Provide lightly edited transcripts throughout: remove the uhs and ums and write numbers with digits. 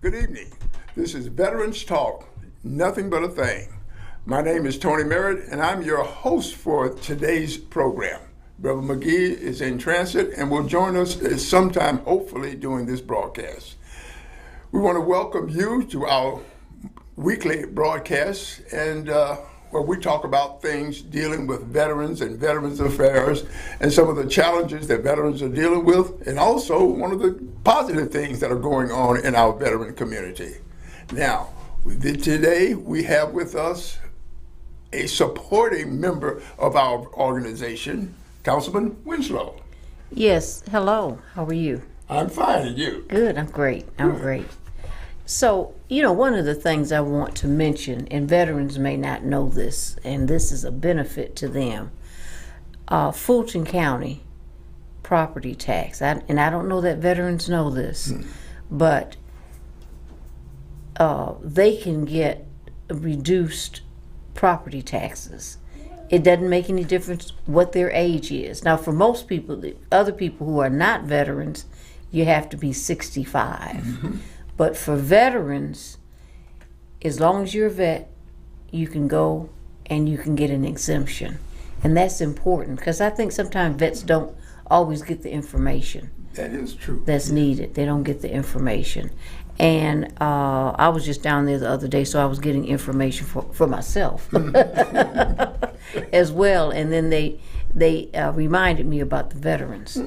Good evening. This is Veterans Talk, Nothing But a Thing. My name is Tony Merritt, and I'm your host for today's program. Brother McGee is in transit and will join us sometime, hopefully, during this broadcast. We want to welcome you to our weekly broadcast, and where we talk about things dealing with veterans and veterans affairs and some of the challenges that veterans are dealing with, and also one of the positive things that are going on in our veteran community. Now, today we have with us a supporting member of our organization, Councilman Winslow. Yes, hello. How are you? I'm fine, and you? Good, I'm great. I'm great. So, one of the things I want to mention, and veterans may not know this, and this is a benefit to them, Fulton County property tax, and I don't know that veterans know this, but they can get reduced property taxes. It doesn't make any difference what their age is. Now, for most people, the other people who are not veterans, you have to be 65. Mm-hmm. But for veterans, as long as you're a vet, you can go and you can get an exemption. And that's important because I think sometimes vets don't always get the information. That is true. That's needed. They don't get the information. And I was just down there the other day, so I was getting information for myself as well. And then they reminded me about the veterans.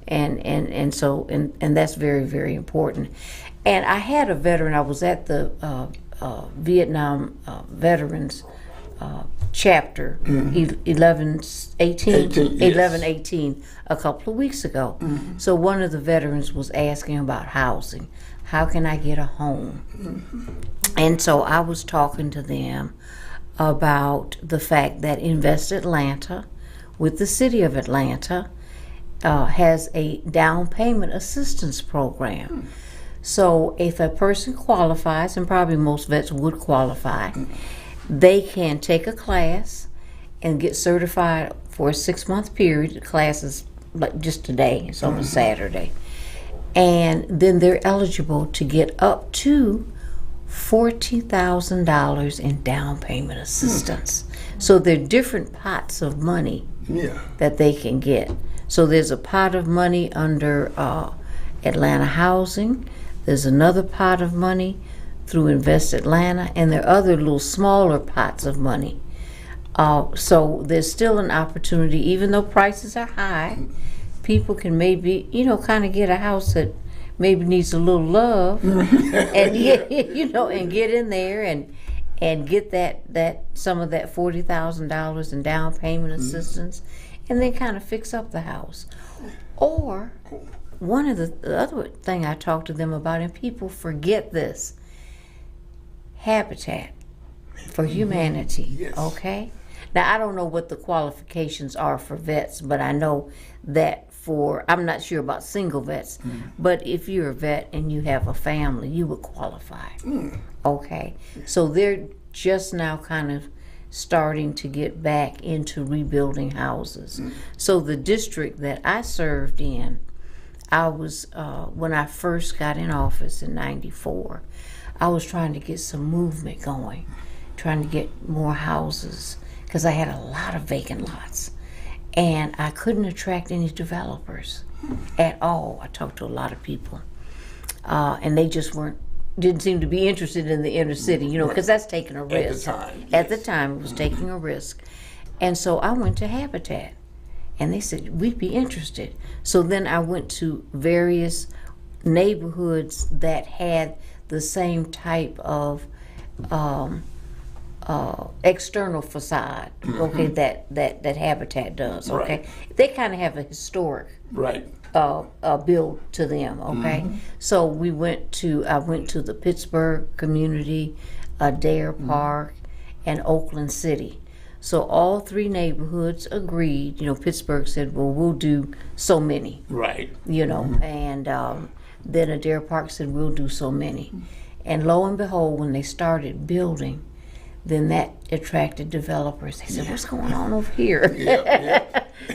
And so that's very, very important. And I had a veteran. I was at the Vietnam Veterans Chapter 1118 a couple of weeks ago. Mm-hmm. So one of the veterans was asking about housing. How can I get a home? Mm-hmm. And so I was talking to them about the fact that Invest Atlanta, with the city of Atlanta, has a down payment assistance program. Mm-hmm. So if a person qualifies, and probably most vets would qualify, they can take a class and get certified for a 6-month period. The class is like just today, it's on a Saturday. And then they're eligible to get up to $40,000 in down payment assistance. So there are different pots of money that they can get. So there's a pot of money under Atlanta Housing. There's another pot of money through Invest Atlanta, and there are other little smaller pots of money. So there's still an opportunity, even though prices are high, people can maybe, kind of get a house that maybe needs a little love, and get, and get in there and get that some of that $40,000 in down payment assistance, and then kind of fix up the house. Or one of the other thing I talked to them about, and people forget this, Habitat for Humanity. Yes. Okay? Now, I don't know what the qualifications are for vets, but I know that I'm not sure about single vets, but if you're a vet and you have a family, you would qualify. Okay? So they're just now kind of starting to get back into rebuilding houses. So the district that I served in, I was, when I first got in office in '94, I was trying to get some movement going, trying to get more houses, because I had a lot of vacant lots. And I couldn't attract any developers at all. I talked to a lot of people, and they just didn't seem to be interested in the inner city, because that's taking a risk. At the time, it was taking a risk. And so I went to Habitat, and they said, we'd be interested. So then I went to various neighborhoods that had the same type of external facade, okay, that Habitat does, okay? Right. They kind of have a historic build to them, okay? So I went to the Pittsburgh community, Adair Park, and Oakland City. So all three neighborhoods agreed. Pittsburgh said, well, we'll do so many. Right. And then Adair Park said, we'll do so many. And lo and behold, when they started building, then that attracted developers. They said, what's going on over here?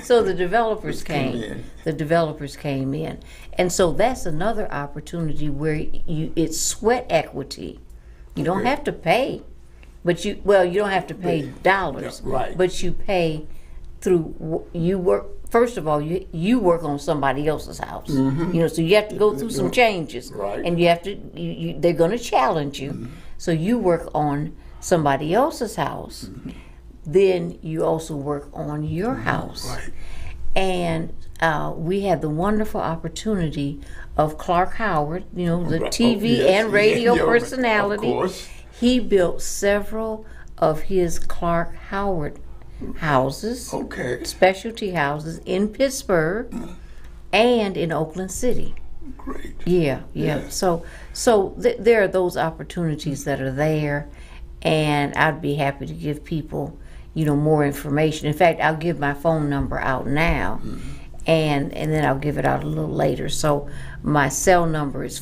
So the developers came came. in. The developers came in, and so that's another opportunity where it's sweat equity. You don't Okay. have to pay, but you don't have to pay dollars, Yeah, right. but you pay through you work. First of all, you work on somebody else's house. So you have to go through some changes, Right. and you have to. They're going to challenge you, so you work on somebody else's house. Then you also work on your house, Right. and we had the wonderful opportunity of Clark Howard, the Right. TV Oh, yes. and radio Yeah, personality. Of course. He built several of his Clark Howard houses, Okay. specialty houses in Pittsburgh and in Oakland City. Great. Yeah. Yes. So there are those opportunities that are there, and I'd be happy to give people, more information. In fact, I'll give my phone number out now, and then I'll give it out a little later. So my cell number is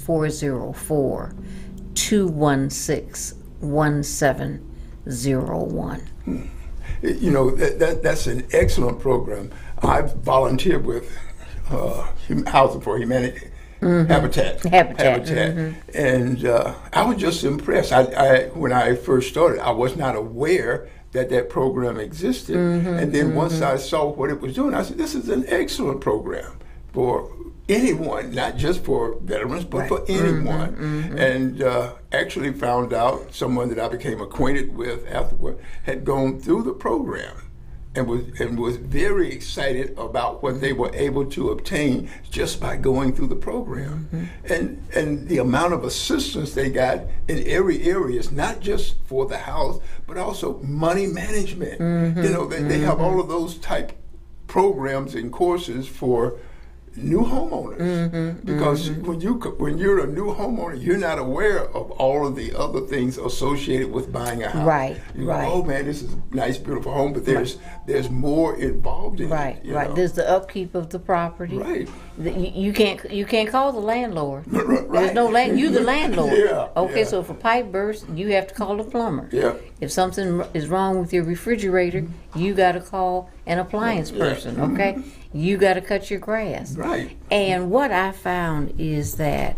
404-216-1701. That's an excellent program. I've volunteered with Housing for Humanity, Habitat, and I was just impressed. When I first started, I was not aware that program existed, and then once I saw what it was doing, I said, "This is an excellent program for anyone, not just for veterans, but for anyone." And actually found out someone that I became acquainted with afterward had gone through the program and was very excited about what they were able to obtain just by going through the program. And the amount of assistance they got in every area is not just for the house, but also money management. They have all of those type programs and courses for new homeowners, because when you're a new homeowner, you're not aware of all of the other things associated with buying a house. Right. You go, oh man, this is a nice, beautiful home, but there's more involved in it. Right. There's the upkeep of the property. Right. You can't call the landlord. Right. There's no land. You the landlord. Yeah. Okay. So if a pipe bursts, you have to call the plumber. Yeah. If something is wrong with your refrigerator, you got to call an appliance person. Okay. You got to cut your grass. Right. And what I found is that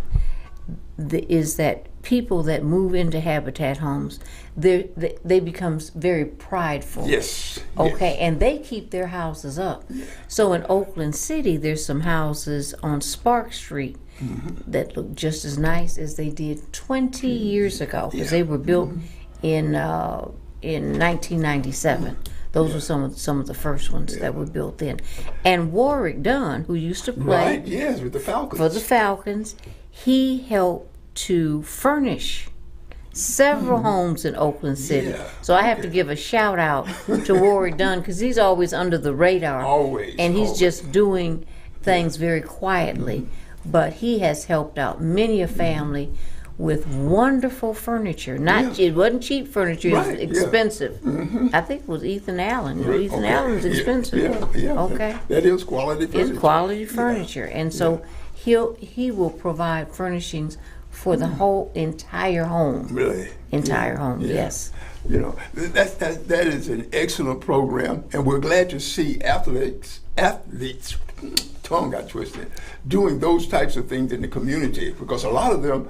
people that move into Habitat homes, they become very prideful. Yes. Okay, Yes. and they keep their houses up. So in Oakland City, there's some houses on Spark Street that look just as nice as they did 20 years ago, because they were built in 1997. Those were some of the first ones that were built then. And Warwick Dunn, who used to play Right. Yes, with the Falcons. for the Falcons, he helped to furnish several homes in Oakland City. Yeah. So I have to give a shout out to Warwick Dunn, because he's always under the radar. Always. And he's always. just doing things very quietly. But he has helped out many a family with wonderful furniture. It wasn't cheap furniture, it was Right, yeah. expensive. I think it was Ethan Allen. Ethan Okay. Allen's expensive. Yeah. Okay. That is quality furniture. It's quality furniture. And so he will provide furnishings for the whole entire home. Really. Entire home, Yeah. yes. That is an excellent program, and we're glad to see athletes, tongue got twisted, doing those types of things in the community, because a lot of them,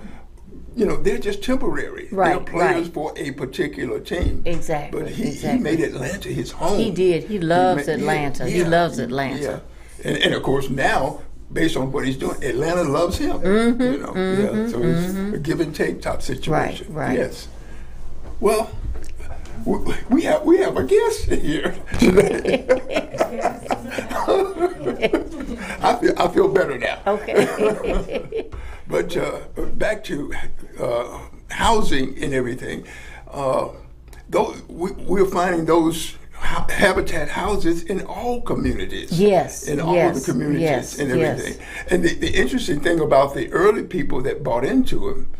they're just temporary. Right, They're players right. for a particular team. Exactly. But he made Atlanta his home. He did. He loves ma- Atlanta. yeah, He loves Atlanta. Yeah. And of course now, based on what he's doing, Atlanta loves him. So it's a give and take type situation. Right. Yes. Well, we have a guest here today. I feel better now. Okay. But back to housing and everything. We're finding those Habitat houses in all communities. Yes. In all of the communities and everything. And the interesting thing about the early people that bought into them,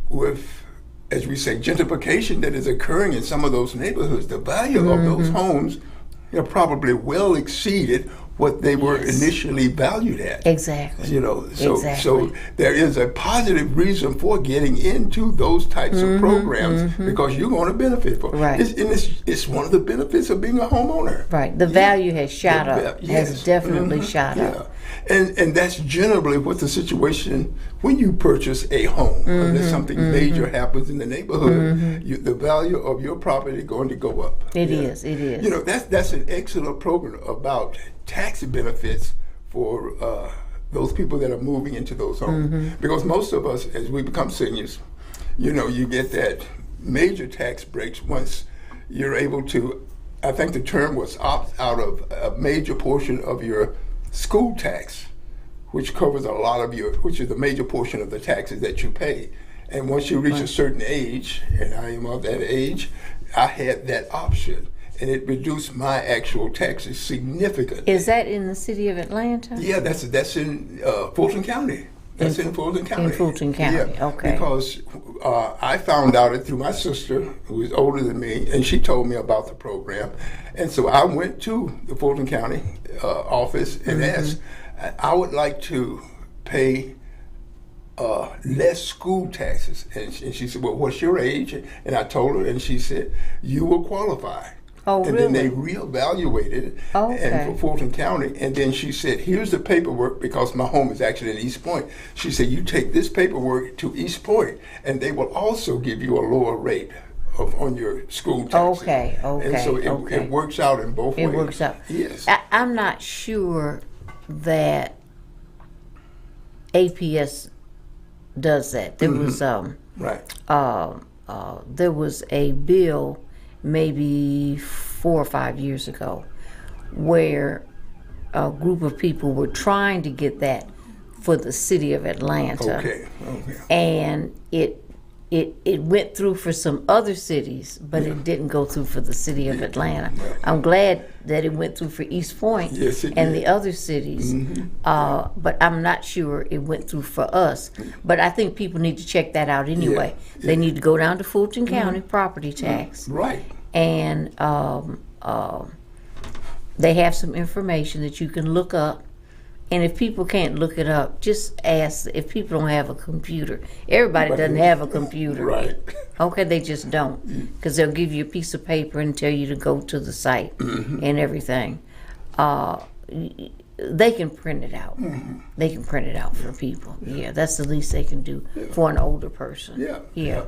with, as we say, gentrification that is occurring in some of those neighborhoods, the value of those homes probably well exceeded what they were Yes. initially valued at. Exactly. You know, so Exactly. there is a positive reason for getting into those types of programs because you're going to benefit from. Right. It's one of the benefits of being a homeowner. Right. The value has shot up. Yes. Has definitely shot Yeah. up. And that's generally what the situation when you purchase a home. Unless something major happens in the neighborhood, the value of your property is going to go up. It is. It is. You know, that's an excellent program about tax benefits for those people that are moving into those homes. Because most of us, as we become seniors, you know, you get that major tax breaks once you're able to, I think the term was opt out of a major portion of your school tax, which covers a lot of which is the major portion of the taxes that you pay. And once you reach a certain age, and I am of that age, I had that option. And it reduced my actual taxes significantly. Is that in the city of Atlanta? Yeah, that's in Fulton County. That's in Fulton County. In Fulton County, Yeah, okay. because I found out it through my sister, who is older than me, and she told me about the program. And so I went to the Fulton County office and asked, I would like to pay less school taxes. And she said, well, what's your age? And I told her, and she said, you will qualify. Oh, and really? then they reevaluated it Okay. and for Fulton County. And then she said, here's the paperwork, because my home is actually in East Point. She said, you take this paperwork to East Point, and they will also give you a lower rate on your school taxes. Okay, And so okay. it works out in both ways. It works out. Yes. I'm not sure that APS does that. There was Right. there was a bill maybe 4 or 5 years ago where a group of people were trying to get that for the city of Atlanta. Okay. And it went through for some other cities, but it didn't go through for the city of Atlanta. I'm glad that it went through for East Point Yes, it and did. the other cities, but I'm not sure it went through for us. But I think people need to check that out anyway. Yeah. They need to go down to Fulton County property tax, Right. and they have some information that you can look up. And if people can't look it up, just ask. If people don't have a computer, everybody doesn't have a computer. Right. Okay, they just don't, because they'll give you a piece of paper and tell you to go to the site and everything. They can print it out. They can print it out for people. Yeah, that's the least they can do for an older person. Yeah.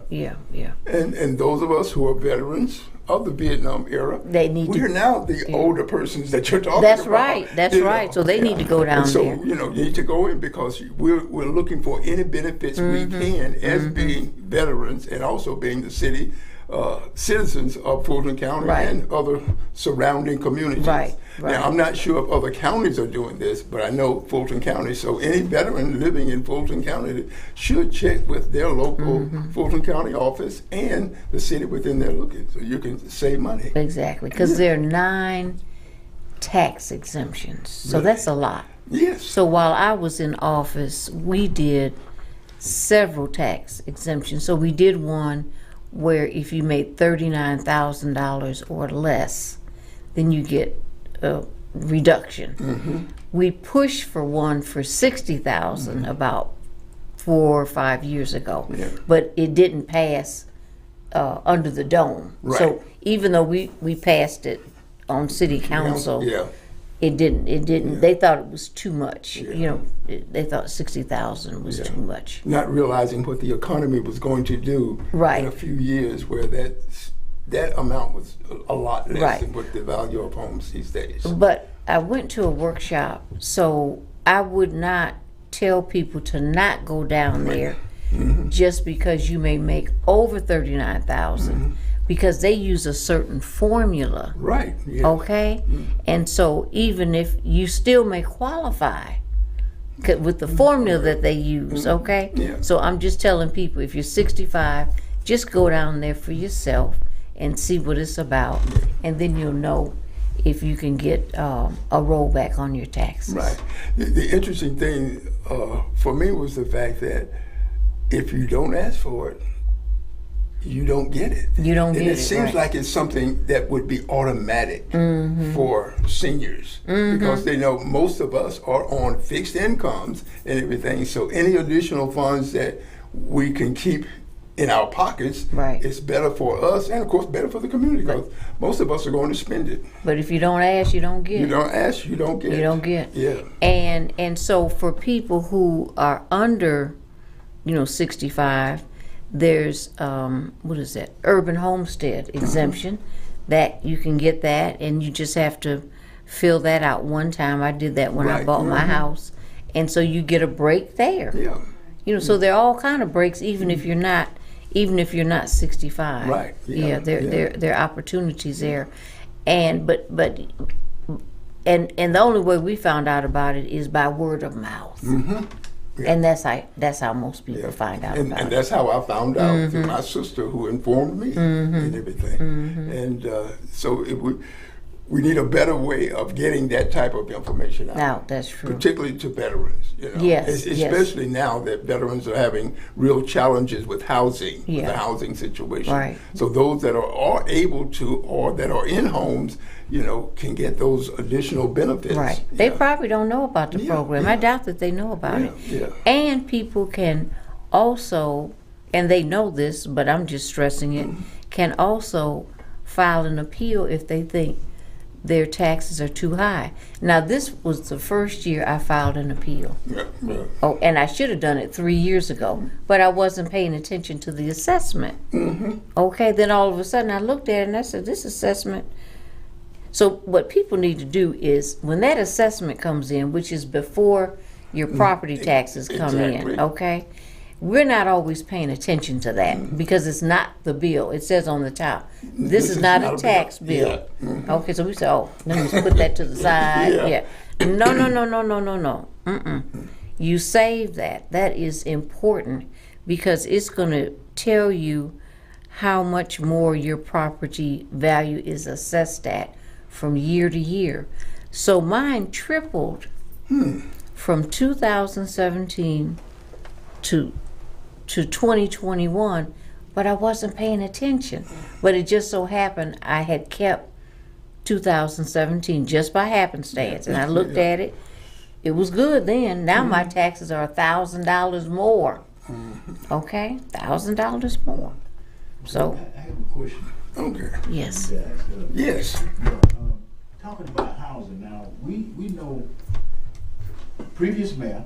And those of us who are veterans of the Vietnam era, They need to- we're now the older persons that you're talking That's about. right. That's you right. know. So they need to go down And so, there. you know, you need to go in because we're looking for any benefits we can as being veterans and also being the city citizens of Fulton County Right. and other surrounding communities. Right. Now, I'm not sure if other counties are doing this, but I know Fulton County. So any veteran living in Fulton County should check with their local Fulton County office and the city within their looking, so you can save money. Exactly, because there are 9 tax exemptions. So that's a lot. Yes. So while I was in office, we did several tax exemptions. So we did one where if you made $39,000 or less, then you get a reduction. We pushed for one for $60,000 about 4 or 5 years ago, Yeah. but it didn't pass under the dome. Right. So even though we passed it on city council, Yeah. it didn't. They thought it was too much. You know, they thought 60,000 was too much. Not realizing what the economy was going to do Right. in a few years, where that amount was a lot less Right. than what the value of homes these days. But I went to a workshop, so I would not tell people to not go down there just because you may make over 39,000, because they use a certain formula. Right. Yeah. Okay? And so even if you still may qualify with the formula that they use, okay? Yeah. So I'm just telling people, if you're 65, just go down there for yourself and see what it's about, and then you'll know if you can get a rollback on your taxes. Right. The interesting thing for me was the fact that if you don't ask for it, you don't get it. You don't and get it seems right. like it's something that would be automatic for seniors because they know most of us are on fixed incomes and everything. So any additional funds that we can keep in our pockets, Right. it's better for us and of course better for the community because most of us are going to spend it. But if you don't ask, you don't get. You don't ask, you don't get. You don't get. Yeah. And so for people who are under, 65, there's what is that? Urban Homestead Exemption, that you can get that, and you just have to fill that out one time. I did that when I Right. bought my house, and so you get a break there. Yeah. So there are all kind of breaks, even if you're not 65. Right. Yeah. There are opportunities there, and but and the only way we found out about it is by word of mouth. Yeah. And that's how most people find out about And it. that's how I found out through my sister who informed me and everything. And so we need a better way of getting that type of information out. Now, that's true. Particularly to veterans, Yes, especially now that veterans are having real challenges with housing, with Yeah. the housing situation. Right. So those that are able to or that are in homes, can get those additional benefits. Right. They Yeah. probably don't know about the Yeah, program. yeah. I doubt that they know about it. Yeah. And people can also, and they know this, but I'm just stressing it, can also file an appeal if they think their taxes are too high. Now, this was the first year I filed an appeal. Yeah. Oh, and I should have done it 3 years ago, but I wasn't paying attention to the assessment. Okay, then all of a sudden I looked at it and I said, this assessment. So what people need to do is when that assessment comes in, which is before your property taxes come Exactly. in, okay, we're not always paying attention to that because it's not the bill. It says on the top, this is not a tax bill. Yeah. Okay, so we say, oh, let me just put that to the side. Yeah. No. You save that. That is important because it's going to tell you how much more your property value is assessed at from year to year. So mine tripled from 2017 to 2021, but I wasn't paying attention. But it just so happened I had kept 2017 just by happenstance, and I looked at it. It was good then. Now my taxes are $1,000 more. Okay, $1,000 more. So I have a question. Okay. yes, You guys, Yes. talking about housing now, we know previous mayor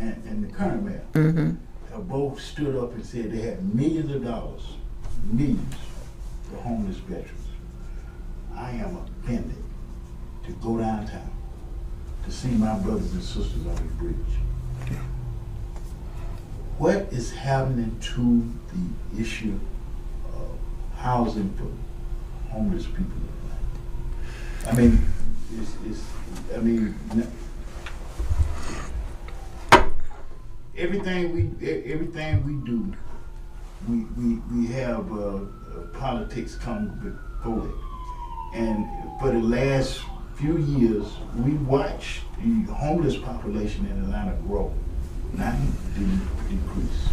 and the current mayor have both stood up and said they had millions of dollars, millions, for homeless veterans. I am offended to go downtown to see my brothers and sisters on the bridge. What is happening to the issue of housing for homeless people? I mean, everything we do, we have politics come before it. And for the last few years, we watched the homeless population in Atlanta grow, not decrease.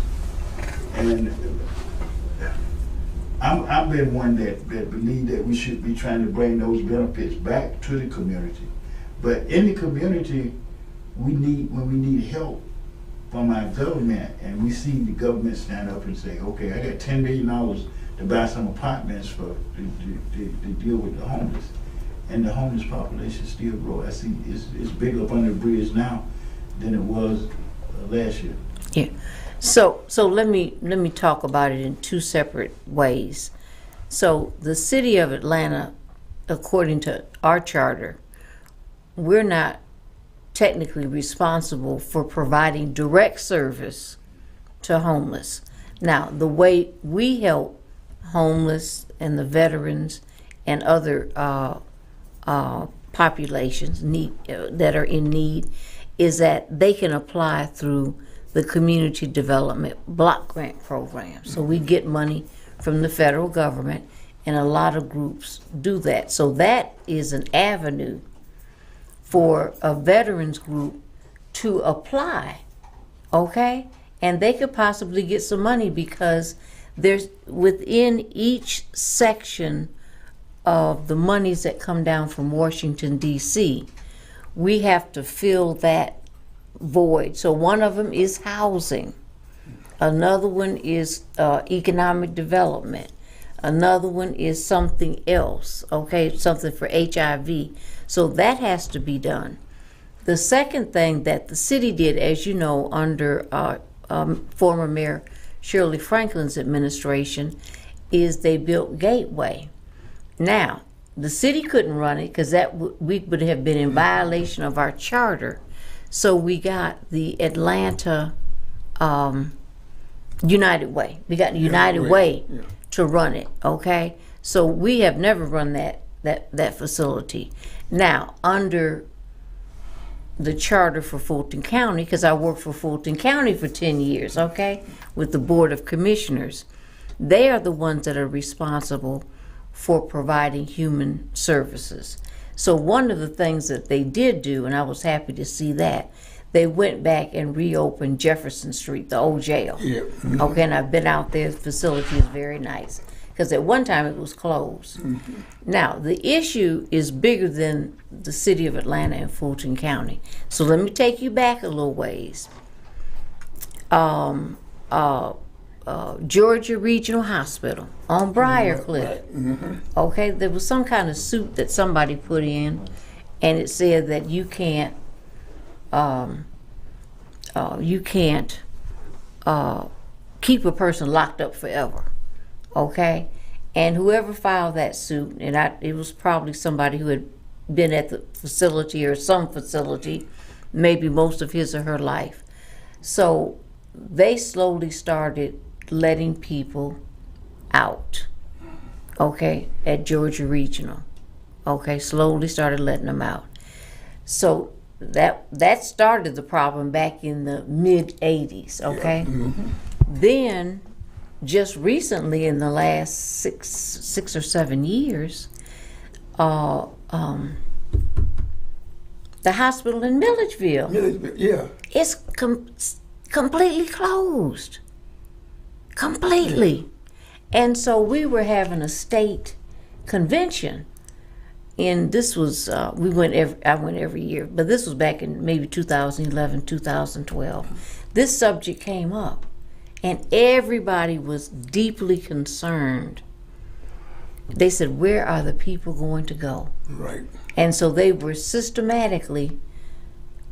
And I've been one that believe that we should be trying to bring those benefits back to the community. But in the community, when we need help from our government, and we see the government stand up and say, okay, I got $10 million to buy some apartments to deal with the homeless. And the homeless population still grow. I see it's bigger up under the bridge now than it was last year. yeah. So let me talk about it in two separate ways. So the city of Atlanta, according to our charter, we're not technically responsible for providing direct service to homeless. Now, the way we help homeless and the veterans and other populations that are in need is that they can apply through the Community Development Block Grant Program. So we get money from the federal government, and a lot of groups do that. So that is an avenue for a veterans group to apply, okay? And they could possibly get some money because there's within each section of the monies that come down from Washington, D.C., we have to fill that void. So one of them is housing. Another one is economic development. Another one is something else, okay, something for HIV. So that has to be done. The second thing that the city did, as you know, under former Mayor Shirley Franklin's administration, is they built Gateway. Now, the city couldn't run it because we would have been in violation of our charter. So we got the Atlanta United Way. We got the United Way to run it, okay? So we have never run that facility. Now, under the charter for Fulton County, because I worked for Fulton County for 10 years, okay, with the Board of Commissioners, they are the ones that are responsible for providing human services. So one of the things that they did do, and I was happy to see that, they went back and reopened Jefferson Street, the old jail. Yeah. Mm-hmm. Okay, and I've been out there. The facility is very nice because at one time it was closed. Mm-hmm. Now, the issue is bigger than the city of Atlanta and Fulton County. So let me take you back a little ways. Georgia Regional Hospital on Briarcliff. Mm-hmm. Okay, there was some kind of suit that somebody put in, and it said that you can't keep a person locked up forever. Okay, and whoever filed that suit, and it was probably somebody who had been at the facility or some facility, maybe most of his or her life. So they slowly started letting people out, okay, at Georgia Regional. Okay, slowly started letting them out. So that started the problem back in the mid-'80s, okay? Yeah. Mm-hmm. Then, just recently in the last six or 7 years, the hospital in Milledgeville, it's completely closed. Completely. And so we were having a state convention, and this was I went every year, but this was back in maybe 2011, 2012. This subject came up, and everybody was deeply concerned. They said, where are the people going to go? Right. And so they were systematically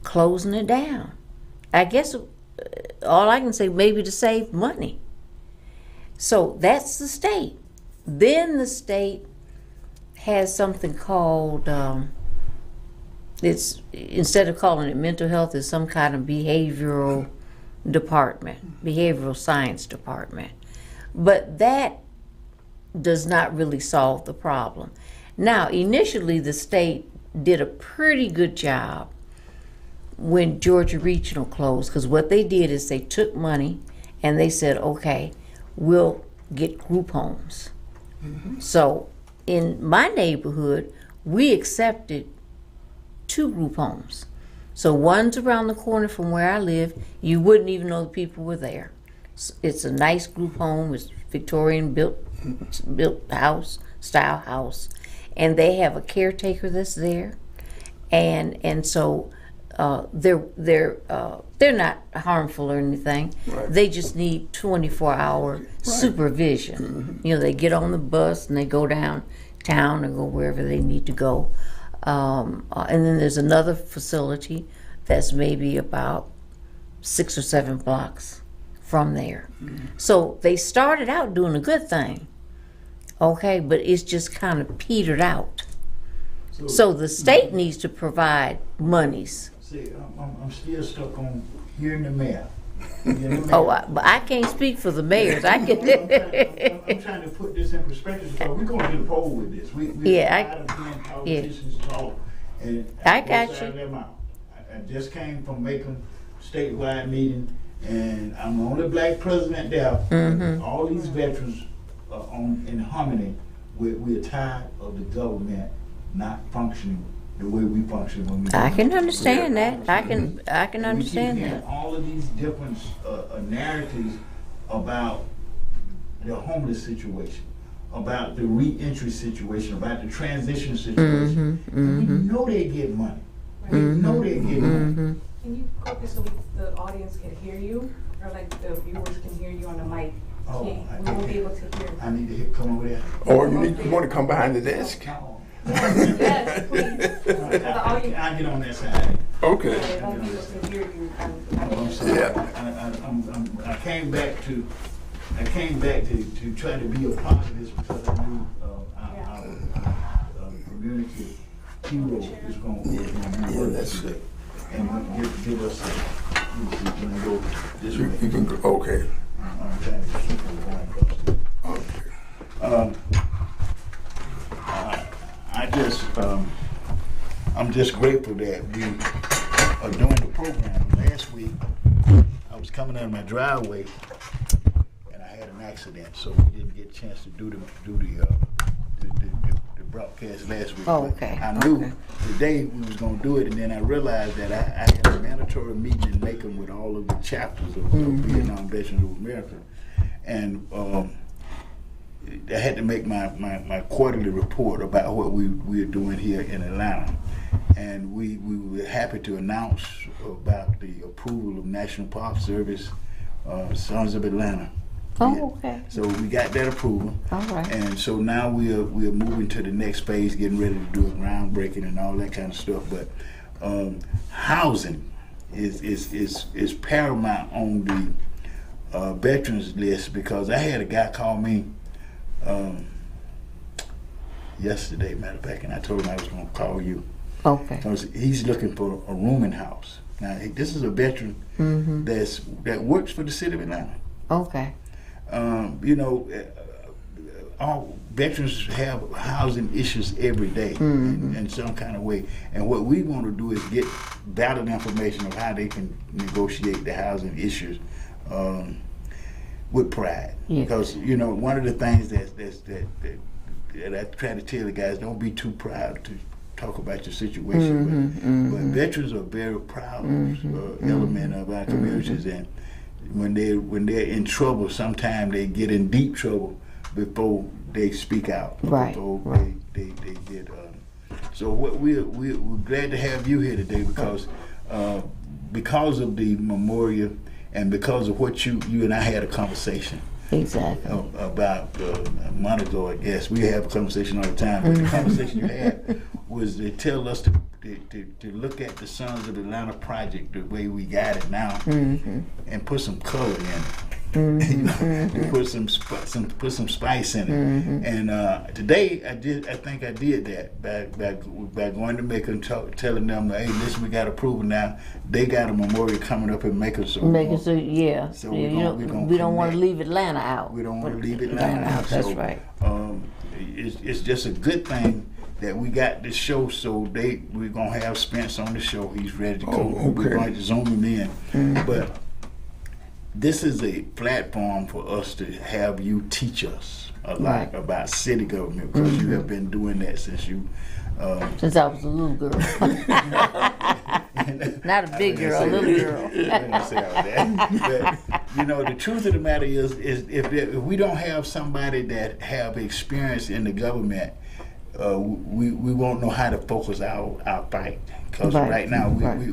closing it down. I guess all I can say, maybe to save money. So that's the state. Then the state has something called, it's instead of calling it mental health, it's some kind of behavioral department, behavioral science department. But that does not really solve the problem. Now, initially the state did a pretty good job when Georgia Regional closed, because what they did is they took money and they said, okay, we'll get group homes. Mm-hmm. So in my neighborhood, we accepted 2 group homes. So one's around the corner from where I live. You wouldn't even know the people were there. It's a nice group home. It's Victorian built house, style house. And they have a caretaker that's there. And so they're not harmful or anything. Right. They just need 24-hour supervision. Mm-hmm. You know, they get on the bus and they go downtown or go wherever they need to go. And then there's another facility that's maybe about 6 or 7 blocks from there. Mm-hmm. So they started out doing a good thing, okay, but it's just kind of petered out. So the state needs to provide monies. See, I'm still stuck on hearing the mayor. But I can't speak for the mayors. I can. I'm trying to put this in perspective because we're going to the poll with this. We're tired of hearing politicians talk. And I got you. I just came from Macon statewide meeting, and I'm the only black president there. Mm-hmm. All these veterans are in harmony. We're tired of the government not functioning the way we function when we. I can understand that. I can understand we keep that. All of these different narratives about the homeless situation, about the reentry situation, about the transition situation. And we know they get money. We know they get money. Can you focus so the audience can hear you, or like the viewers can hear you on the mic? Oh, We won't be able to hear. I need to come over there. Or you want to come behind the desk? Yes, please. I'll get on that side. Okay. They won't be able to hear you. I'm sorry. Yeah. I came back to try to be a part of this because I knew our community hero is going to be Yeah, that's it. and give us this way. You can go. Okay. I'm trying to keep it going across there. Okay. I'm just grateful that we are doing the program. Last week, I was coming out of my driveway and I had an accident, so we didn't get a chance to do the broadcast last week. Oh, okay. I knew today we was gonna do it, and then I realized that I had a mandatory meeting in Macon with all of the chapters of Vietnam Veterans of America, and I had to make my quarterly report about what we are doing here in Atlanta. And we were happy to announce about the approval of National Park Service, Sons of Atlanta. Oh, okay. So we got that approval. All right. And so now we are moving to the next phase, getting ready to do a groundbreaking and all that kind of stuff. But housing is paramount on the veterans list, because I had a guy call me yesterday, matter of fact, and I told him I was going to call you. Okay. Because he's looking for a rooming house. Now, this is a veteran that works for the city of Atlanta. Okay. All veterans have housing issues every day in some kind of way. And what we want to do is get valid information of how they can negotiate the housing issues with pride. Yeah. Because, one of the things that I try to tell the guys, don't be too proud to talk about your situation. But veterans are a very proud element of our communities, and when they're in trouble, sometimes they get in deep trouble before they speak out. Right. Before they get. So what we're glad to have you here today, because of the memorial and because of what you and I had a conversation. Exactly. About a month ago, I guess. We have a conversation all the time, but the conversation you had was to tell us to look at the Sons of Atlanta project the way we got it now, and put some color in it. And put some spice in it. And today I think I did that by going to Macon, telling them, hey, listen, we got approval now. They got a memorial coming up in Macon, so yeah. So we don't want to leave Atlanta out. We don't want to leave Atlanta out. That's so, right. It's just a good thing that we got this show, so we're gonna have Spence on the show. He's ready to go. Okay. We're going to zoom him in, but this is a platform for us to have you teach us a lot about city government, because you have been doing that since I was a little girl. Not a big girl, a little girl. But, the truth of the matter is if we don't have somebody that have experience in the government, we won't know how to focus our fight. Because right now, we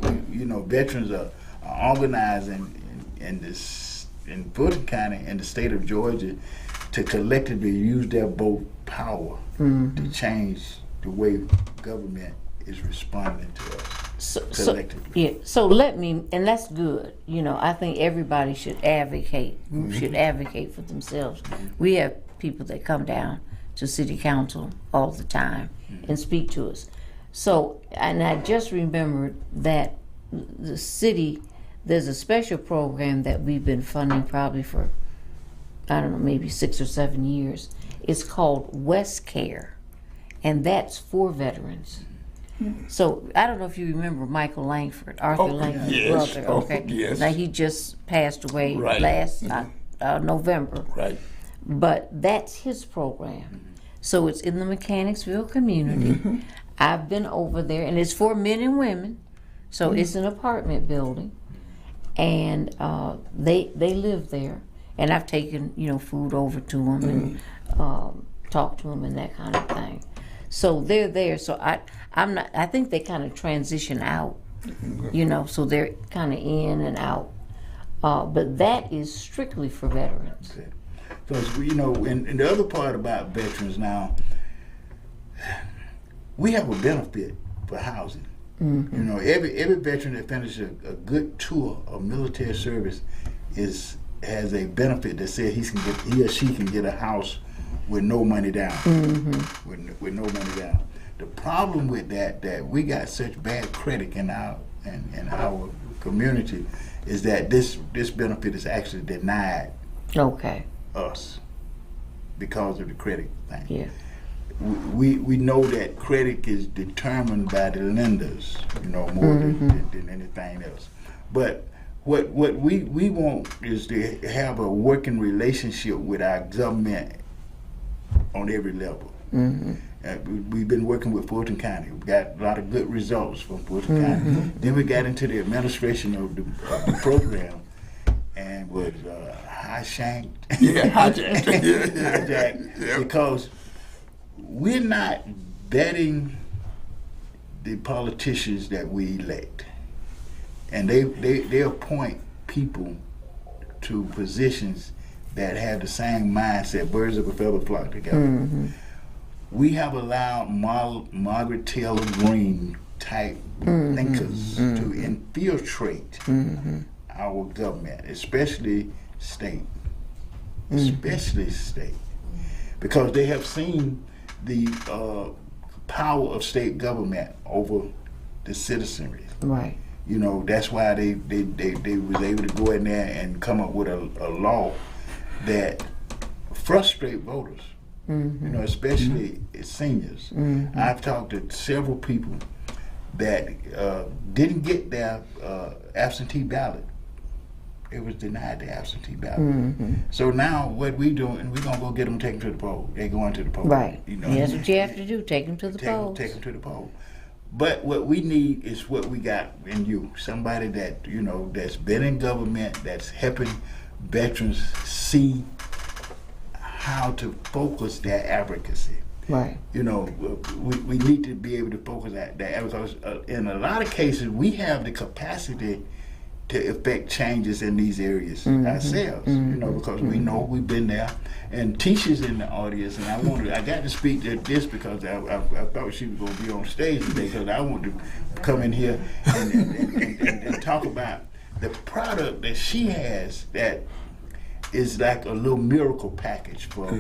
veterans are organizing in Fulton County and the state of Georgia to collectively use their vote power to change the way government is responding to us collectively. So let me, and that's good. I think everybody should advocate. Should advocate for themselves. We have people that come down to city council all the time and speak to us. So, and I just remembered that the city, there's a special program that we've been funding probably for, I don't know, maybe 6 or 7 years. It's called West Care, and that's for veterans. So I don't know if you remember Michael Langford, Arthur Langford's brother. Okay. Yes. Now he just passed away last November. Right. But that's his program. So it's in the Mechanicsville community. I've been over there, and it's for men and women. So it's an apartment building, and they live there. and I've taken, food over to them and talked to them and that kind of thing. So they're there. So I'm not. I think they kind of transition out, so they're kind of in and out. But that is strictly for veterans. Okay. Because and the other part about veterans now, we have a benefit for housing. Mm-hmm. Every veteran that finishes a good tour of military service has a benefit that says he or she can get a house with no money down. Mm-hmm. With no money down. The problem with that we got such bad credit in our community is that this benefit is actually denied. Okay. Us because of the credit thing. Yeah. We know that credit is determined by the lenders, more than anything else. But what we want is to have a working relationship with our government on every level. Mm-hmm. We've been working with Fulton County. We got a lot of good results from Fulton County. Then we got into the administration of the program and was high-shanked. Yeah, hijacked. Hijacked. Yeah. Because we're not vetting the politicians that we elect. And they appoint people to positions that have the same mindset, birds of a feather flock together. Mm-hmm. We have allowed Margaret Taylor Greene type thinkers to infiltrate our government, especially state. Because they have seen the power of state government over the citizenry. Right. That's why they was able to go in there and come up with a law that frustrate voters. Especially seniors. Mm-hmm. I've talked to several people that didn't get their absentee ballot. It was denied the absentee ballot. Mm-hmm. So now what we doing, we're gonna go get them, take them to the poll. They're going to the poll. Right. That's what you have to do. Take them to the poll. Take them to the poll. But what we need is what we got in you. Somebody that that's been in government, that's helping veterans see how to focus their advocacy. Right. We need to be able to focus that because in a lot of cases we have the capacity to affect changes in these areas ourselves. Because we know we've been there. And Tisha's in the audience, and I got to speak to this because I thought she was going to be on stage today because I wanted to come in here and talk about the product that she has that is like a little miracle package for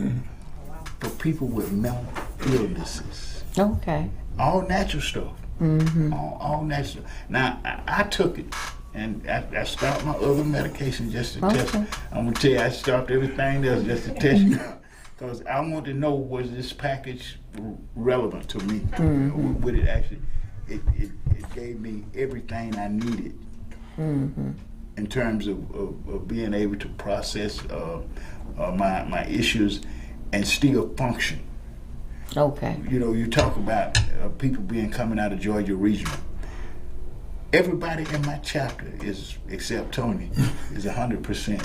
people with mental illnesses. Okay. All natural stuff. All natural. Now, I took it, and I stopped my other medication just to test it. I'm going to tell you, I stopped everything else just to test it because I want to know, was this package relevant to me? Would it actually, it gave me everything I needed. In terms of being able to process my issues and still function. Okay. You talk about people coming out of Georgia Regional. Everybody in my chapter except Tony, is 100%.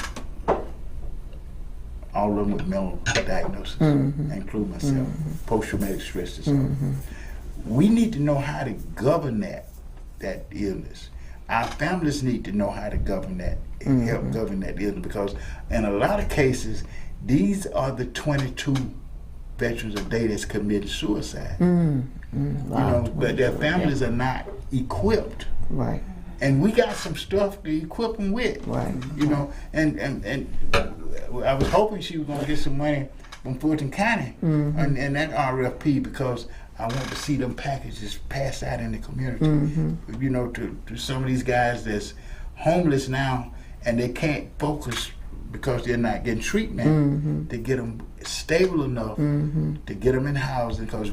All of them with mental diagnosis, including myself, post-traumatic stress disorder. We need to know how to govern that illness. Our families need to know how to govern that and help govern that illness because in a lot of cases, these are the 22 veterans a day that's committed suicide. Wow. But their families are not equipped. Right. And we got some stuff to equip them with. Right. And I was hoping she was going to get some money from Fulton County and that RFP because I want to see them packages passed out in the community. To some of these guys that's homeless now and they can't focus because they're not getting treatment to get them stable enough to get them in housing because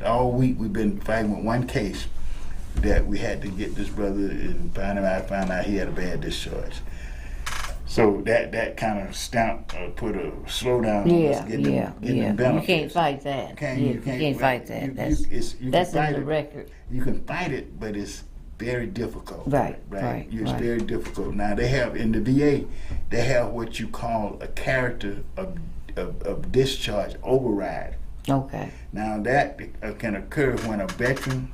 all week we've been fighting with one case that we had to get this brother and found out he had a bad discharge. So that kind of put a slowdown on us getting them benefits. You can't fight that. You can't fight that. That's in the record. You can fight it, but it's very difficult. Right. It's very difficult. Now they have in the VA, they have what you call a character of discharge override. Okay. Now that can occur when a veteran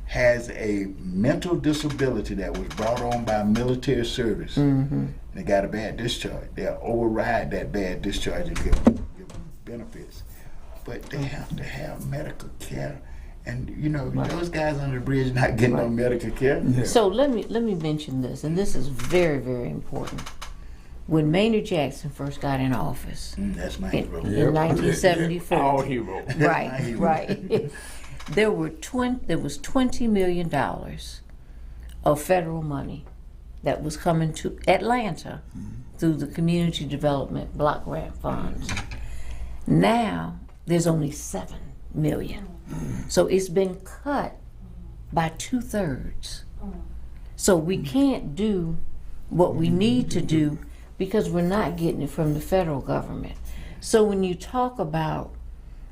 has a mental disability that was brought on by military service. They got a bad discharge. They'll override that bad discharge and give them benefits. But they have to have medical care. And you know, those guys on the bridge not getting no medical care. Yeah. So let me mention this, and this is very, very important. When Maynard Jackson first got in office That's my in, hero. in 1974, All hero. right, there was $20 million of federal money that was coming to Atlanta through the Community Development Block Grant Funds. Now there's only $7 million, so it's been cut by 2/3. So we can't do what we need to do because we're not getting it from the federal government. So when you talk about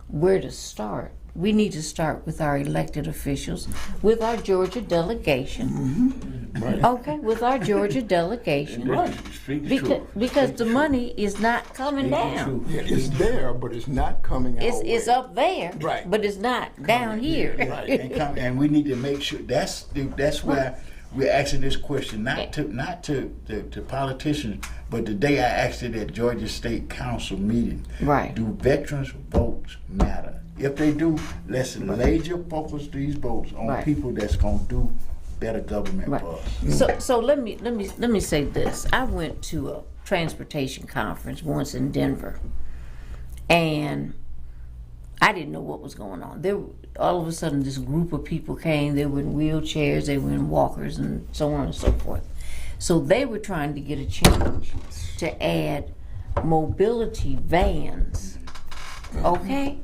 where to start, we need to start with our elected officials, with our Georgia delegation. Right. Okay, with our Georgia delegation. Right. Because the money is not coming down. Yeah, it's there, but it's not coming out. It's up there, Right. but it's not down here. Right. And we need to make sure that's why we're asking this question, not to politicians, but the day I asked it at Georgia State Council meeting. Right. Do veterans' votes matter? If they do, let's laser focus these votes on Right. people that's gonna do better government Right. for us. So let me say this. I went to a transportation conference once in Denver, and I didn't know what was going on. All of a sudden, this group of people came. They were in wheelchairs, they were in walkers, and so on and so forth. So they were trying to get a change to add mobility vans, okay,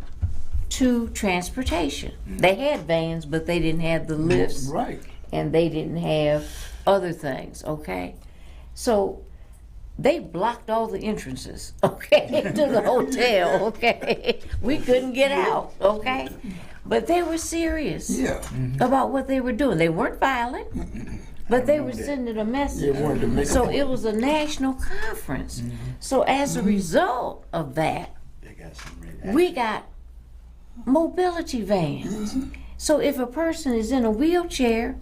to transportation. They had vans, but they didn't have the lifts, Right. and they didn't have other things, okay? So they blocked all the entrances, okay, to the hotel, okay? We couldn't get out, okay? But they were serious Yeah. about what they were doing. They weren't violent, but they were sending a message. They wanted to make a So point. it was a national conference. So as a result of that, They got some really we got mobility vans. So if a person is in a wheelchair,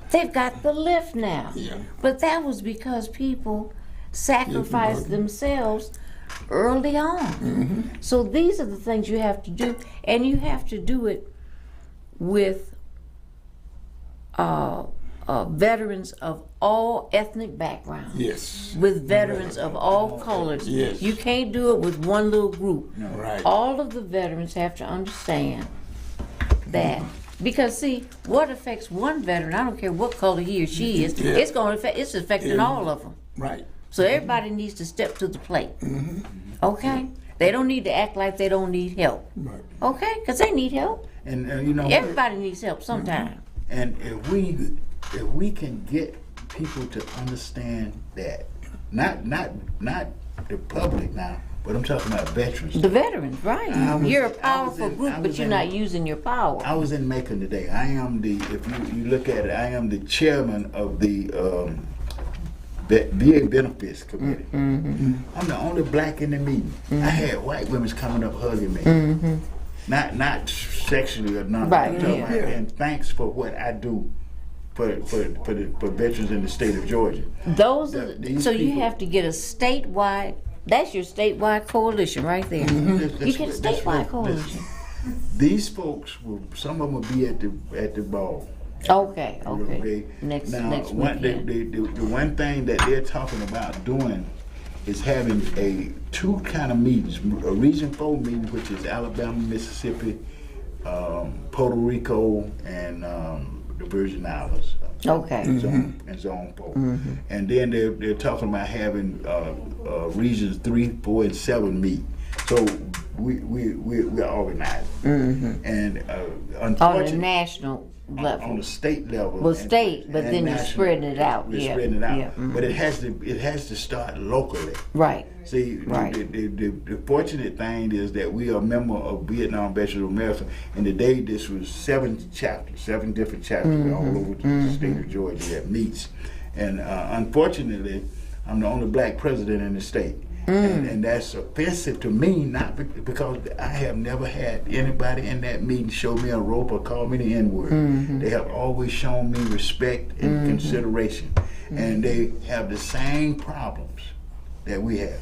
they've got the lift now. Yeah. But that was because people sacrificed themselves early on. So these are the things you have to do, and you have to do it with veterans of all ethnic backgrounds. Yes. With veterans of all colors. Yes. You can't do it with one little group. Right. All of the veterans have to understand that. Because see, what affects one veteran, I don't care what color he or she is, Yeah. it's affecting all of them. Right. So everybody needs to step to the plate. Okay? They don't need to act like they don't need help. Right. Okay? Because they need help. and you know Everybody needs help sometime. And if we can get people to understand that, not the public now, but I'm talking about veterans. The veterans, right. You're a powerful I group, but was you're in- not using your power. I was in Macon today. I am if you look at it, I am the chairman of the VA Benefits Committee. I'm the only black in the meeting. I had white women coming up hugging me. Not sexually or nothing. Right, I'm talking yeah. about, and thanks for what I do for veterans in the state of Georgia. Those are, These so you people- have to get a statewide, that's your statewide coalition right there. You get a statewide coalition. These folks will. Some of them will be at the ball. Okay, okay. Next one, weekend. the one thing that they're talking about doing is having two kind of meetings. A Region 4 meeting, which is Alabama, Mississippi, Puerto Rico, and the Virgin Islands. Okay. And Zone 4. And then they're talking about having Regions 3, 4, and 7 meet. So we're organizing. And On the unfortunately, national level. on the state level. Well, state, but then you're national, spreading it out. We're Yeah, spreading it out. yeah, But it has to start locally. Right. See, Right. the fortunate thing is that we are a member of Vietnam Veterans of America, and today this was 7 different chapters all over the state of Georgia that meets. And unfortunately, I'm the only black president in the state. And that's offensive to me, not because I have never had anybody in that meeting show me a rope or call me the N-word. They have always shown me respect and consideration. And they have the same problems that we have.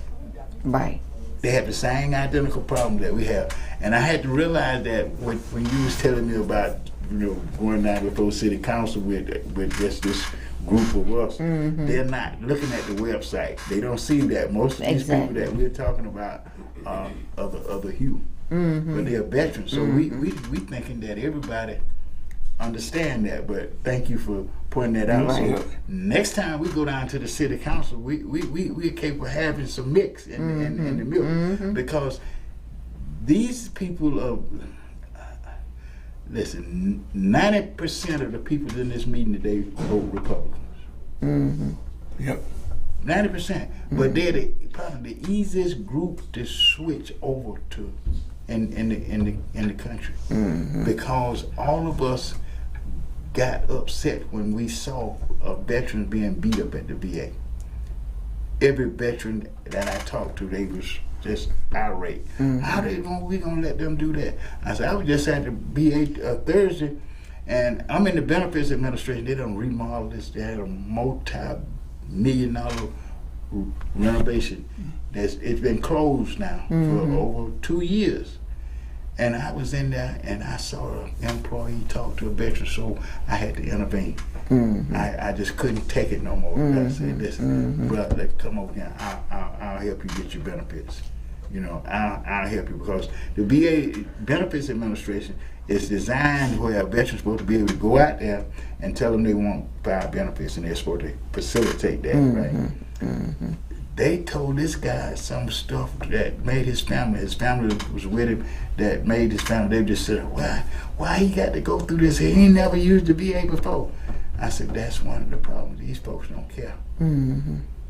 Right. They have the same identical problems that we have. And I had to realize that when you was telling me about, going down before city council with just this group of us, they're not looking at the website. They don't see that. Most of these people that we're talking about are of the hue, but they're veterans. So we thinking that everybody understand that. But thank you for pointing that out. Right. So next time we go down to the city council, we're capable of having some mix in the milk, because these people are. Listen, 90% of the people in this meeting today vote Republicans. Yep. 90%. But they're probably the easiest group to switch over to in the country. Because all of us got upset when we saw a veteran being beat up at the VA. Every veteran that I talked to, they was just irate. How we gonna let them do that? I said, I was just at the VA Thursday, and I'm in the benefits administration. They done remodel this. They had a multi-million-dollar renovation. It's been closed now for over 2 years. And I was in there, and I saw an employee talk to a veteran, so I had to intervene. I just couldn't take it no more. I said, listen, brother, come over here. I'll help you get your benefits. I'll help you, because the VA Benefits Administration is designed where veterans supposed to be able to go out there and tell them they want 5 benefits, and they're supposed to facilitate that, right? They told this guy some stuff that made his family was with him, that made his family, they just said, why he got to go through this? He ain't never used the VA before. I said, that's one of the problems. These folks don't care.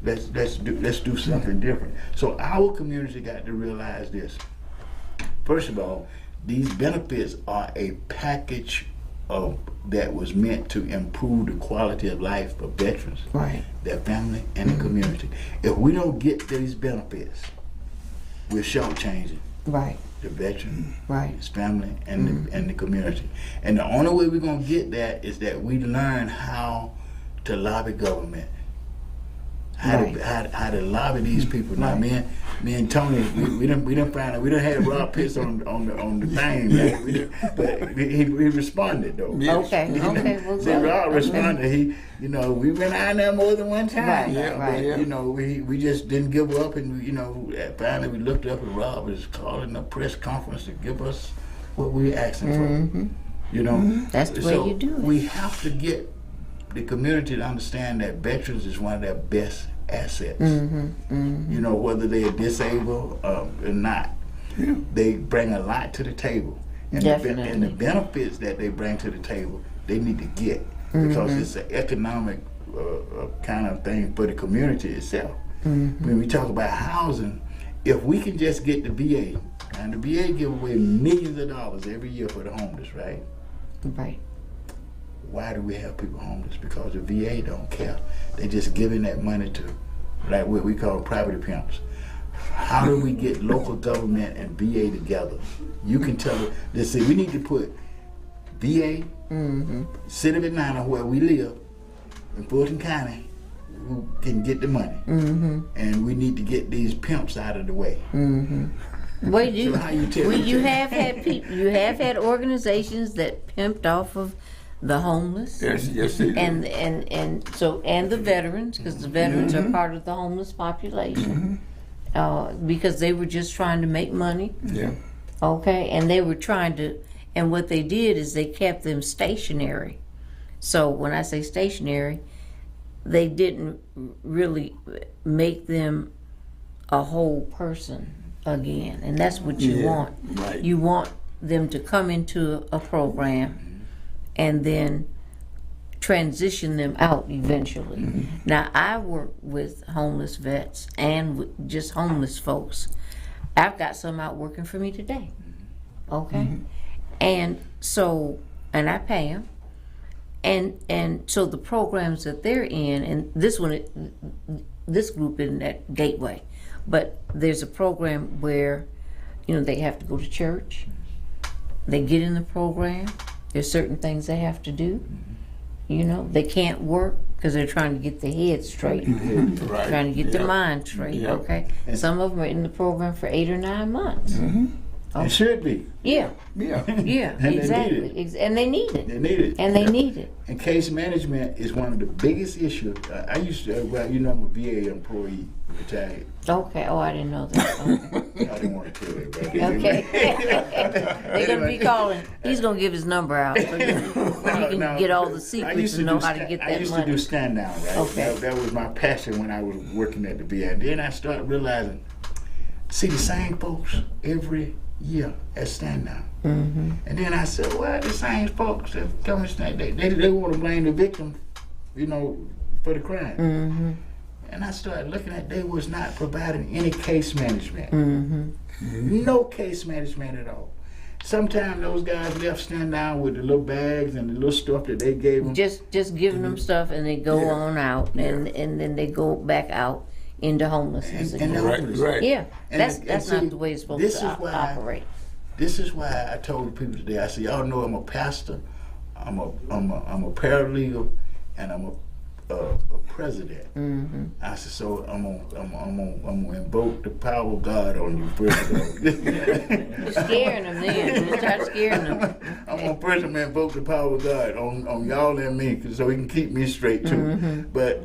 Let's do something different. So our community got to realize this. First of all, these benefits are a package that was meant to improve the quality of life for veterans, Right. their family, and the community. If we don't get these benefits, we're shortchanging Right. the veteran, Right. his family, and the community. And the only way we're gonna get that is that we learn how to lobby government, how to lobby these people. Now, me and Tony, we done found out, we done had Rob Pitts on the thing, man. But he responded though. Yes. Okay. Well, See, Rob responded. He, we went out there more than one time. Right, now, right. But, we just didn't give up, and finally we looked up, and Rob was calling a press conference to give us what we were asking for. That's the way you do it. We have to get the community to understand that veterans is one of their best assets. Whether they're disabled or not, they bring a lot to the table. And the benefits that they bring to the table, they need to get, because it's an economic kind of thing for the community itself. When we talk about housing, if we can just get the VA, and the VA give away millions of dollars every year for the homeless, right? Right. Why do we have people homeless? Because the VA don't care. They're just giving that money to, like what we call property pimps. How do we get local government and VA together? You can tell them, listen, we need to put VA, City of Atlanta, where we live, in Fulton County, who can get the money. And we need to get these pimps out of the way. Well, you have had people, you have had organizations that pimped off of the homeless. Yes, they do. And the veterans, because the veterans are part of the homeless population, because they were just trying to make money. Yeah. Okay, and they were trying to, and what they did is they kept them stationary. So when I say stationary, they didn't really make them a whole person again, and that's what you want. Right. You want them to come into a program and then transition them out eventually. Now, I work with homeless vets and with just homeless folks. I've got some out working for me today. Okay? And so, and I pay them. And so the programs that they're in, and this one, this group in that gateway, but there's a program where, they have to go to church. They get in the program. There's certain things they have to do. They can't work because they're trying to get their head straight, Right. trying to get their mind straight. Yep. Okay. Some of them are in the program for 8 or 9 months. It should be. Yeah. Yeah. Yeah. And they exactly. need And they need it. They need it. And they need it. And case management is one of the biggest issues. I used to, I'm a VA employee, retired. Okay. Oh, I didn't know that. Okay. I didn't want to tell everybody. Okay. They're gonna be calling. He's gonna give his number out so you can get all the secrets and know how to get that money. I used to do stand down, right? Okay. That was my passion when I was working at the VA. And then I started realizing, see the same folks every year at stand down. And then I said, well, the same folks that come and stand, they want to blame the victim, for the crime. And I started looking at, they was not providing any case management. No case management at all. Sometimes those guys left stand down with the little bags and the little stuff that they gave them. Just giving them stuff and they go on out and then they go back out into homelessness again. Right. Yeah, And that's see, not the way it's supposed to operate. This is why I told the people today. I said, y'all know I'm a pastor, I'm a paralegal, and I'm a president. I said, so I'm gonna invoke the power of God on you first of all. You're scaring them then. You start scaring them. I'm gonna first invoke the power of God on y'all and me, so he can keep me straight too. But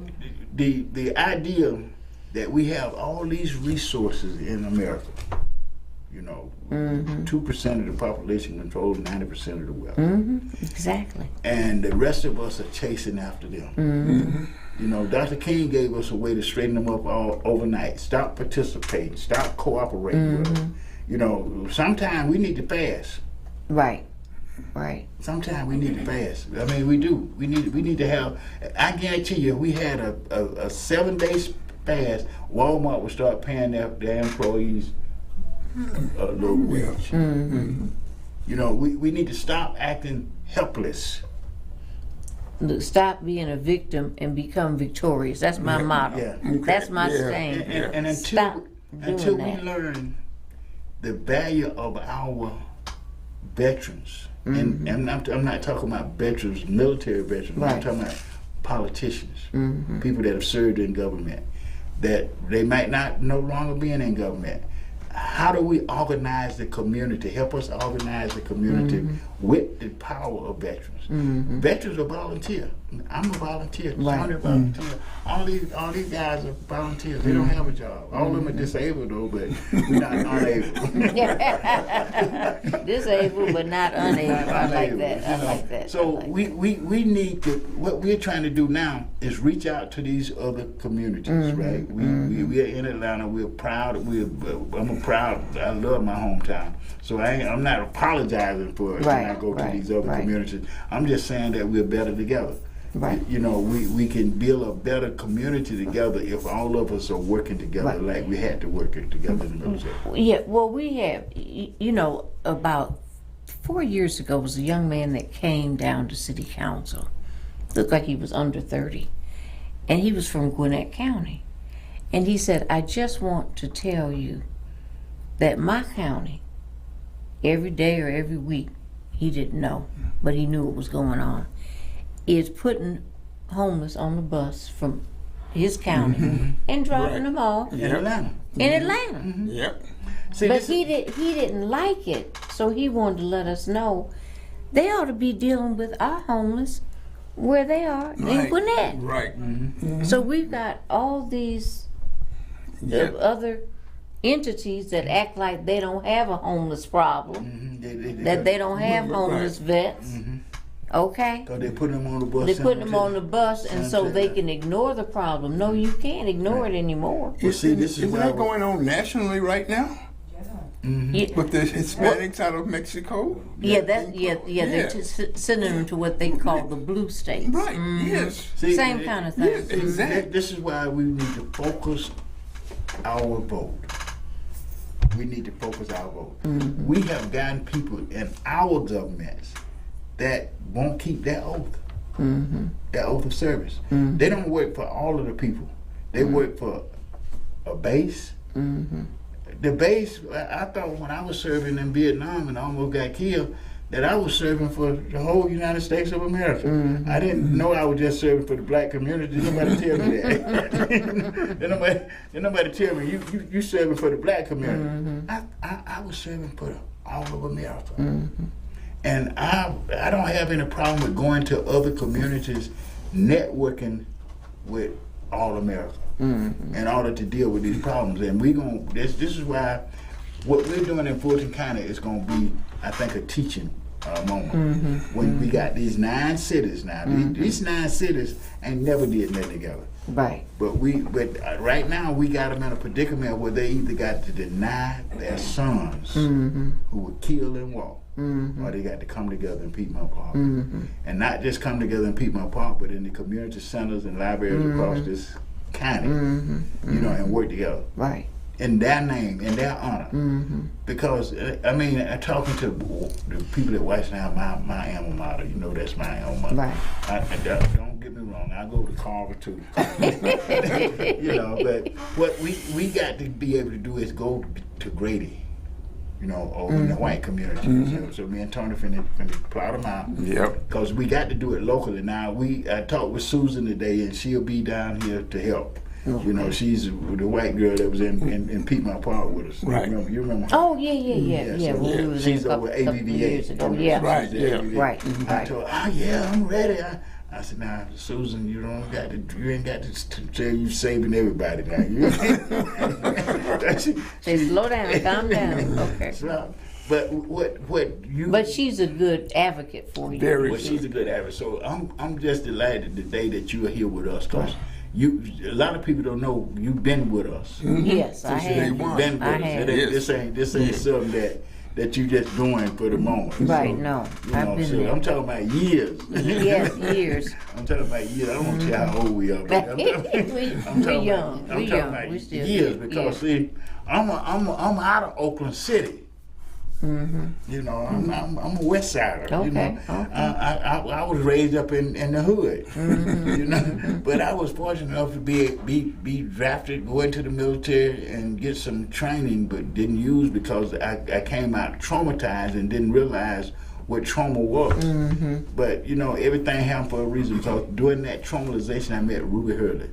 the idea that we have all these resources in America, 2% of the population controls 90% of the wealth. Exactly. And the rest of us are chasing after them. Dr. King gave us a way to straighten them up all overnight. Stop participating. Stop cooperating with them. Sometimes we need to fast. Right. Sometimes we need to fast. I mean, we do. We need to have. I guarantee you, we had a 7-day fast. Walmart would start paying their employees a low wage. We need to stop acting helpless. Look, stop being a victim and become victorious. That's my motto. Yeah. That's my Yeah. saying. And Stop until doing we that. learn the value of our veterans, and I'm not talking about veterans, military veterans. Right. I'm talking about politicians, people that have served in government, that they might not no longer be in government. How do we organize the community? Help us organize the community with the power of veterans. Veterans are volunteer. I'm a volunteer. Tony a volunteer. All these guys are volunteers. They don't have a job. All of them are disabled though, but we're not unable. Disabled but not unable. I like that. I like that. So I like we need to, what we're trying to do now is reach out to these other communities, right? We are in Atlanta. We're proud. I love my hometown. So I'm not apologizing for it when I go to these other communities. I'm just saying that we're better together. Right. We can build a better community together if all of us are working together like we had to work together in the military. Yeah, well, we have, about 4 years ago was a young man that came down to city council. Looked like he was under 30. And he was from Gwinnett County. And he said, I just want to tell you that my county, every day or every week, he didn't know, but he knew what was going on, is putting homeless on the bus from his county and dropping them off In Atlanta. in Atlanta. Yep. See, But he didn't like it, so he wanted to let us know they ought to be dealing with our homeless where they are in Gwinnett. Right. So we've got all these other entities that act like they don't have a homeless problem, that they don't have homeless vets. Okay? Because they're putting them on the bus. They're putting them on the bus, and so they can ignore the problem. No, you can't ignore it anymore. Well, see, this is Isn't why that going on nationally right now? With the Hispanics out of Mexico? They're sending them to what they call the blue states. Right, yes. See, Same kind of thing. Yes, exactly. This is why we need to focus our vote. We need to focus our vote. We have gotten people in our governments that won't keep their oath, their oath of service. They don't work for all of the people. They work for a base. The base, I thought when I was serving in Vietnam and almost got killed, that I was serving for the whole United States of America. I didn't know I was just serving for the black community. Nobody tell me that. nobody tell me you serving for the black community. I was serving for all of America. And I don't have any problem with going to other communities, networking with all America in order to deal with these problems. And this is why what we're doing in Fulton County is going to be, I think, a teaching moment. When we got these 9 cities now. These 9 cities ain't never did nothing together. Right. But right now we got them in a predicament where they either got to deny their sons who were killed in war, or they got to come together in Piedmont Park. And not just come together in Piedmont Park, but in the community centers and libraries across this county, you know, and work together. Right. In their name, in their honor. Because, I mean, talking to the people at White House, my alma mater, you know that's my alma mater. Right. Don't get me wrong, I go to Carver too. You know, but what we got to be able to do is go to Grady, you know, over in the white community. So me and Tony finna plot them out. Yep. Because we got to do it locally. Now, I talked with Susan today, and she'll be down here to help. You know, she's the white girl that was in Piedmont Park with us. Right. You remember her? Oh, yeah. So When we was she's in a over couple ABVA. years ago. She's Yeah. Right, the yeah. ABVA. Right. I told her, yeah, I'm ready. I said, nah, Susan, you ain't got to tell you saving everybody now. Say, slow down, calm down. Okay. So, but what you? But she's a good advocate for you. Very Well, she's a good advocate. So I'm just delighted today that you are here with us, because a lot of people don't know you've been with us. Yes, I Since day have. one. You've been with I us. have. This ain't something that you just doing for the moment. Right, So, no. you I've know, been so there. I'm talking about years. Yes, years. I'm talking about years. I don't want to tell how old we are. But We young. I'm We talking young. about We still years, young. because see, I'm out of Oakland City. You know, I'm a West Sider. You Okay, know, okay. I was raised up in the hood. You know, but I was fortunate enough to be drafted, go into the military, and get some training, but didn't use because I came out traumatized and didn't realize what trauma was. But you know, everything happened for a reason. Because during that traumatization, I met Ruby Hurley.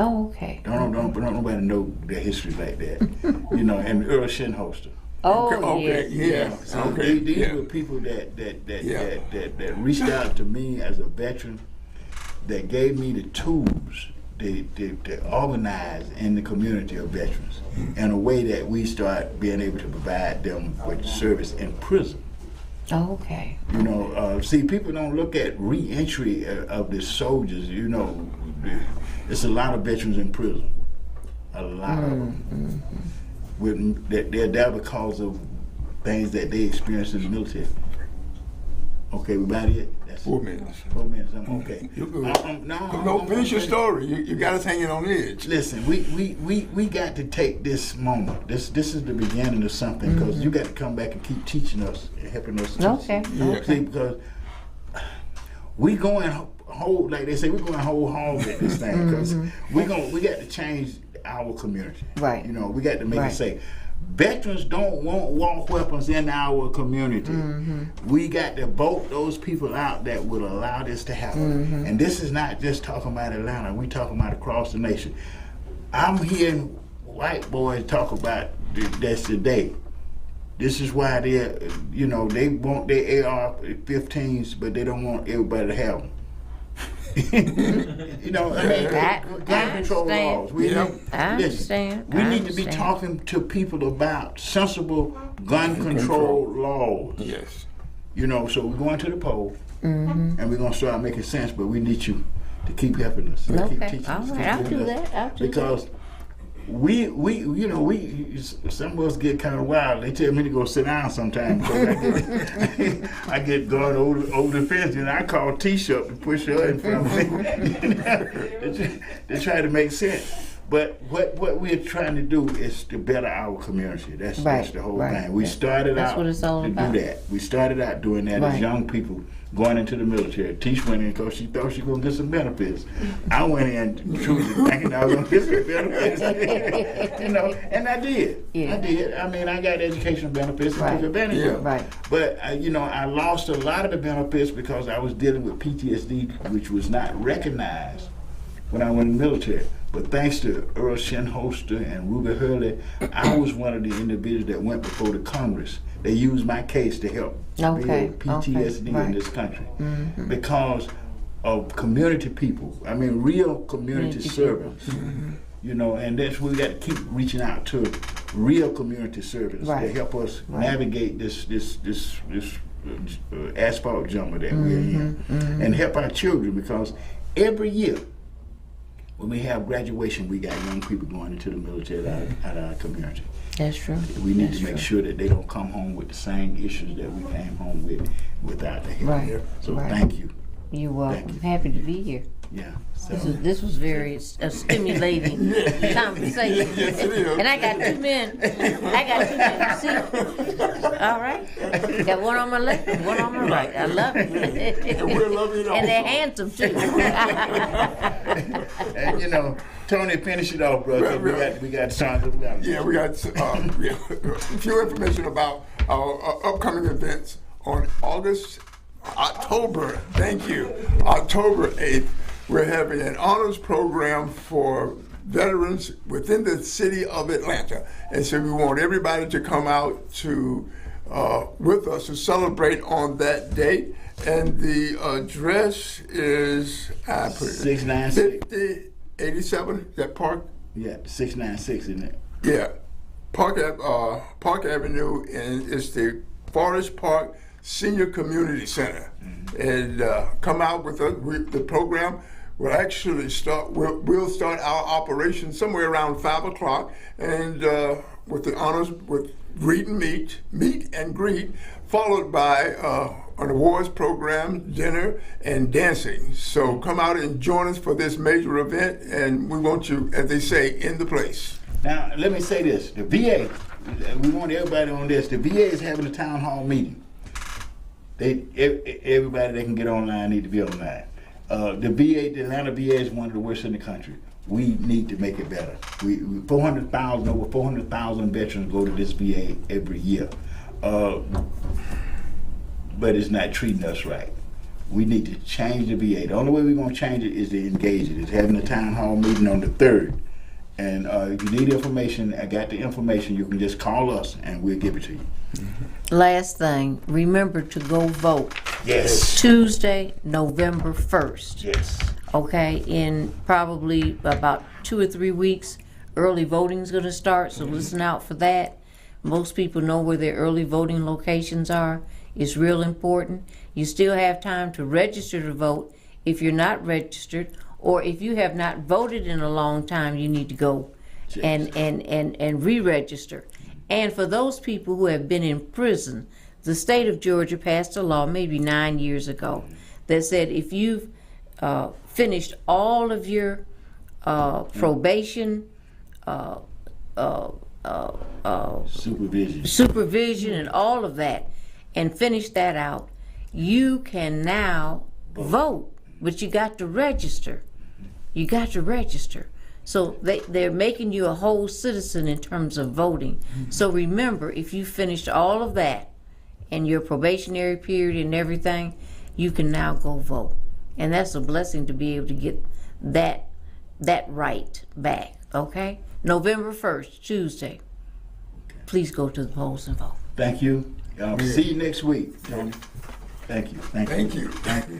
Oh, okay. Don't nobody know their history like that. You know, and Earl Shinholster. Oh, Okay, yes. yeah. So Okay, these yeah. were people that reached out to me as a veteran, that gave me the tools to organize in the community of veterans in a way that we start being able to provide them with service in prison. Oh, okay. You know, see, people don't look at re-entry of the soldiers. You know, it's a lot of veterans in prison. A lot of them. They're there because of things that they experienced in the military. Okay, we about it? That's 4 minutes. 4 minutes, I'm okay. You're good. No, finish your story. You got us hanging on edge. Listen, we got to take this moment. This is the beginning of something, because you got to come back and keep teaching us and helping us teach. Okay. Yeah. See, because we going whole, like they say, we're going whole hog at this thing, because we got to change our community. Right. You know, we got to make Right. it safe. Veterans don't want war weapons in our community. We got to vote those people out that would allow this to happen. And this is not just talking about Atlanta. We talking about across the nation. I'm hearing white boys talk about this today. This is why they want their AR-15s, but they don't want everybody to have them. You know, I mean, gun control laws. I understand. We need to be talking to people about sensible gun control laws. Yes. You know, so we're going to the poll, and we're going to start making sense, but we need you to keep helping us. Keep Okay, teaching all us, right, keep I'll giving do us. that. I'll do Because we some of us get kind of wild. They tell me to go sit down sometimes because I get going over the fence, and I call T-shirt to push her in front of me. They try to make sense. But what we're trying to do is to better our community. That's the whole thing. We started That's out what it's all to about. do that. We started out doing that as Right. young people going into the military. Tish went in because she thought she was going to get some benefits. I went in truly thinking I was going to get some benefits. You know, and I did. Yeah. I did. I mean, I got educational benefits and took advantage of them. Right. But, you know, I lost a lot of the benefits because I was dealing with PTSD, which was not recognized when I went in the military. But thanks to Earl Shinholster and Ruby Hurley, I was one of the individuals that went before the Congress. They used my case to help build PTSD in this country because of community people. I mean, real community servants. You know, and that's we got to keep reaching out to real community servants to help us navigate this asphalt jungle that we're in, and help our children, because every year when we have graduation, we got young people going into the military out of our community. That's true. We need to make sure that they don't come home with the same issues that we came home with without the help. Right. So thank you. You're welcome. Happy to be here. Yeah. So. This was very stimulating conversation. Yes, it is. And I got 2 men. See? All right. Got one on my left and one on my right. I love it. And we're loving it And they're also. handsome too. And you know, Tony, finish it off, brother. We got songs. Yeah, we got a few information about our upcoming events on October 8th. We're having an honors program for veterans within the city of Atlanta. And so we want everybody to come out to with us to celebrate on that date. And the address is 696. 5087, that Park? Yeah, 696, isn't it? Yeah. Park Avenue, and it's the Forest Park Senior Community Center. And come out with us. The program will actually start, we'll start our operation somewhere around 5 o'clock, and with the honors, with meet and greet, followed by an awards program, dinner, and dancing. So come out and join us for this major event, and we want you, as they say, in the place. Now, let me say this. The VA, we want everybody on this. The VA is having a town hall meeting. Everybody that can get online need to be online. The Atlanta VA is one of the worst in the country. We need to make it better. Over 400,000 veterans go to this VA every year. But it's not treating us right. We need to change the VA. The only way we're going to change it is to engage it. It's having a town hall meeting on the 3rd. And if you need information, I got the information. You can just call us and we'll give it to you. Last thing, remember to go vote. Yes. Tuesday, November 1st. Yes. Okay, in probably about 2 or 3 weeks, early voting is going to start, so listen out for that. Most people know where their early voting locations are. It's real important. You still have time to register to vote if you're not registered, or if you have not voted in a long time, you need to go and re-register. And for those people who have been in prison, the state of Georgia passed a law maybe 9 years ago that said if you've finished all of your probation, supervision and all of that, and finished that out, you can now vote, but you got to register. You got to register. So they're making you a whole citizen in terms of voting. So remember, if you finished all of that and your probationary period and everything, you can now go vote. And that's a blessing to be able to get that right back, okay? November 1st, Tuesday. Please go to the polls and vote. Thank you. See you next week. Tony. Thank you. Thank you.